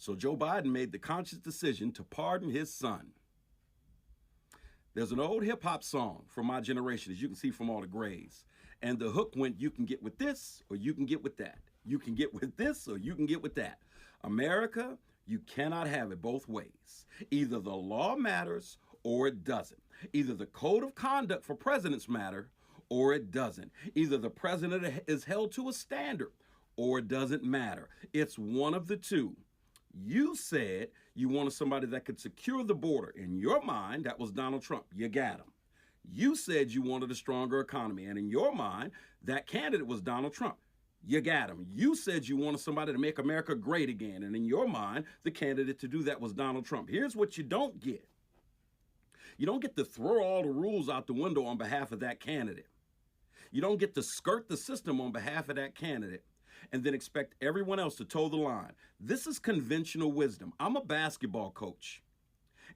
So Joe Biden made the conscious decision to pardon his son. There's an old hip hop song from my generation, as you can see from all the grays. And the hook went, you can get with this or you can get with that. You can get with this or you can get with that. America, you cannot have it both ways. Either the law matters or it doesn't. Either the code of conduct for presidents matter or it doesn't. Either the president is held to a standard or it doesn't matter. It's one of the two. You said you wanted somebody that could secure the border. In your mind, that was Donald Trump. You got him. You said you wanted a stronger economy. And in your mind, that candidate was Donald Trump. You got him. You said you wanted somebody to make America great again. And in your mind, the candidate to do that was Donald Trump. Here's what you don't get. You don't get to throw all the rules out the window on behalf of that candidate. You don't get to skirt the system on behalf of that candidate and then expect everyone else to toe the line. This is conventional wisdom. I'm a basketball coach,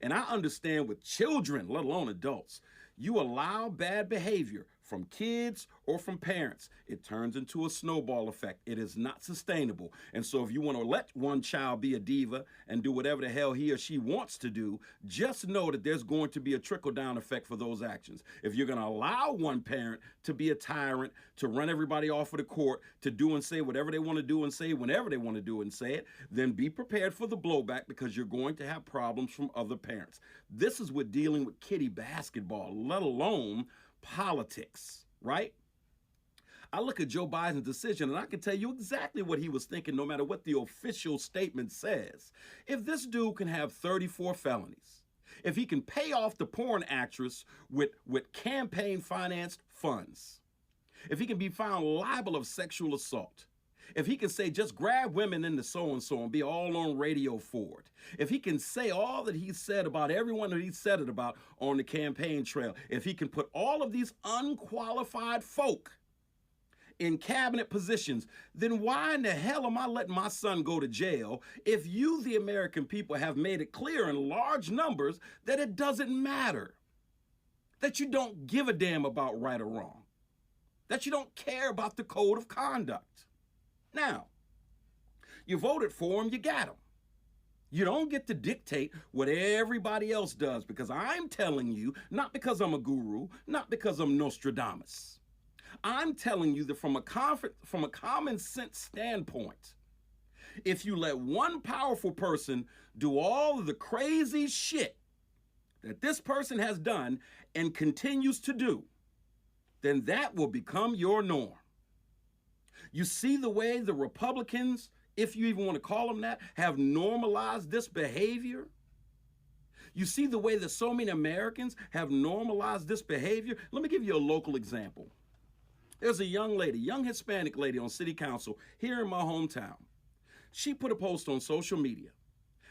and I understand with children, let alone adults, you allow bad behavior from kids or from parents, it turns into a snowball effect. It is not sustainable. And so if you want to let one child be a diva and do whatever the hell he or she wants to do, just know that there's going to be a trickle-down effect for those actions. If you're going to allow one parent to be a tyrant, to run everybody off of the court, to do and say whatever they want to do and say whenever they want to do and say it, then be prepared for the blowback because you're going to have problems from other parents. This is with dealing with kiddie basketball, let alone politics, right? I look at Joe Biden's decision and I can tell you exactly what he was thinking no matter what the official statement says. If this dude can have 34 felonies, if he can pay off the porn actress with campaign financed funds, if he can be found liable of sexual assault, if he can say just grab women into so-and-so and be all on radio for it, if he can say all that he said about everyone that he said it about on the campaign trail, if he can put all of these unqualified folk in cabinet positions, then why in the hell am I letting my son go to jail if you, the American people, have made it clear in large numbers that it doesn't matter, that you don't give a damn about right or wrong, that you don't care about the code of conduct? Now, you voted for him, you got him. You don't get to dictate what everybody else does because I'm telling you, not because I'm a guru, not because I'm Nostradamus. I'm telling you that from a common sense standpoint, if you let one powerful person do all of the crazy shit that this person has done and continues to do, then that will become your norm. You see the way the Republicans, if you even want to call them that, have normalized this behavior? You see the way that so many Americans have normalized this behavior? Let me give you a local example. There's a young lady, young Hispanic lady on city council here in my hometown. She put a post on social media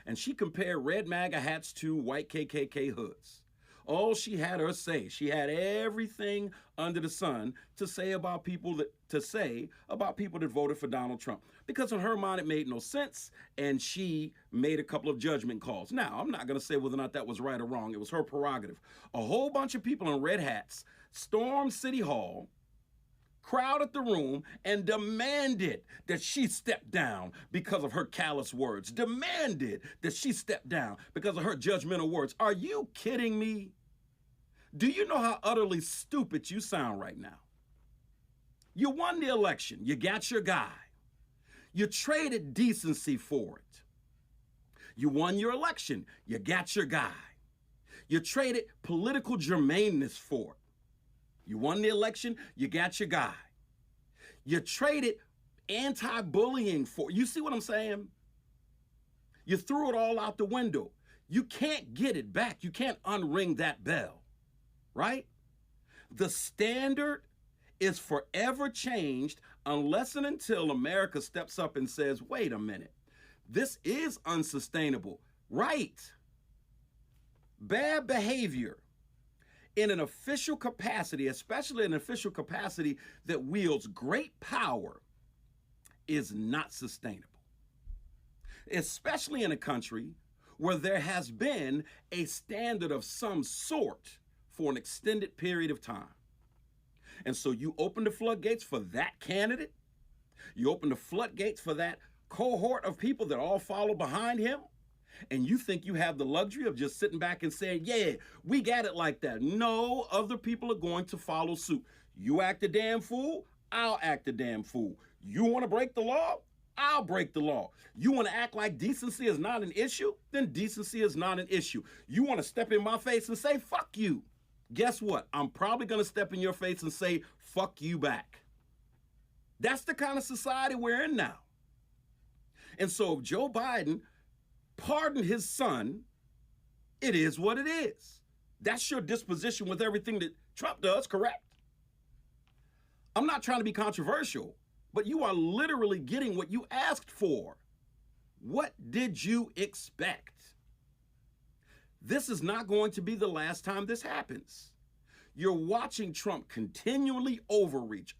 and she compared red MAGA hats to white KKK hoods. All she had her say, she had everything under the sun to say about people that voted for Donald Trump. Because in her mind, it made no sense, and she made a couple of judgment calls. Now, I'm not going to say whether or not that was right or wrong. It was her prerogative. A whole bunch of people in red hats stormed City Hall, crowded the room, and demanded that she step down because of her callous words. Demanded that she step down because of her judgmental words. Are you kidding me? Do you know how utterly stupid you sound right now? You won the election. You got your guy. You traded decency for it. You won your election. You got your guy. You traded political germaneness for it. You won the election, you got your guy. You traded anti-bullying for it. You see what I'm saying? You threw it all out the window. You can't get it back. You can't unring that bell, right? The standard is forever changed unless and until America steps up and says, wait a minute, this is unsustainable, right? Bad behavior in an official capacity, especially an official capacity that wields great power, is not sustainable. Especially in a country where there has been a standard of some sort for an extended period of time. And so you open the floodgates for that candidate, you open the floodgates for that cohort of people that all follow behind him, and you think you have the luxury of just sitting back and saying, yeah, we got it like that. No, other people are going to follow suit. You act a damn fool, I'll act a damn fool. You want to break the law? I'll break the law. You want to act like decency is not an issue? Then decency is not an issue. You want to step in my face and say, fuck you. Guess what? I'm probably going to step in your face and say, fuck you back. That's the kind of society we're in now. And so if Joe Biden pardoned his son, it is what it is. That's your disposition with everything that Trump does, correct? I'm not trying to be controversial, but you are literally getting what you asked for. What did you expect? This is not going to be the last time this happens. You're watching Trump continually overreach,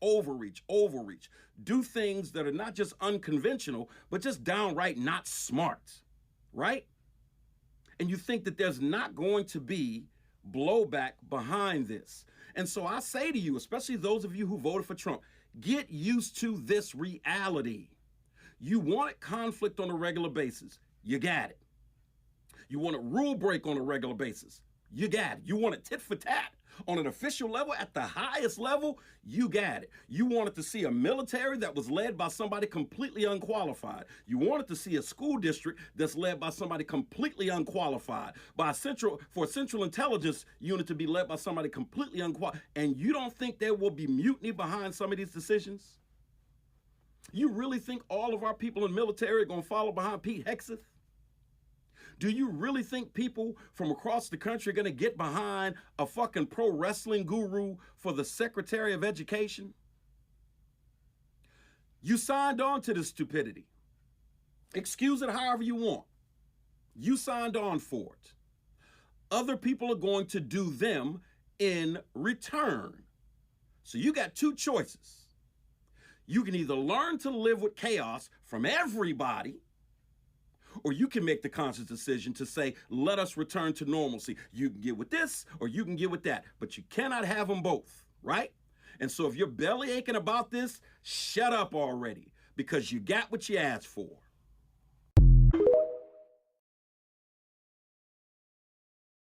do things that are not just unconventional, but just downright not smart, right? And you think that there's not going to be blowback behind this. And so I say to you, especially those of you who voted for Trump, get used to this reality. You wanted conflict on a regular basis. You got it. You want a rule break on a regular basis. You got it. You want it tit for tat on an official level at the highest level. You got it. You wanted to see a military that was led by somebody completely unqualified. You wanted to see a school district that's led by somebody completely unqualified, for a central intelligence unit to be led by somebody completely unqualified. And you don't think there will be mutiny behind some of these decisions? You really think all of our people in the military are going to follow behind Pete Hegseth? Do you really think people from across the country are going to get behind a fucking pro wrestling guru for the Secretary of Education? You signed on to this stupidity. Excuse it however you want. You signed on for it. Other people are going to do them in return. So you got two choices. You can either learn to live with chaos from everybody, or you can make the conscious decision to say, let us return to normalcy. You can get with this or you can get with that, but you cannot have them both, right? And so if you're belly aching about this, shut up already, because you got what you asked for.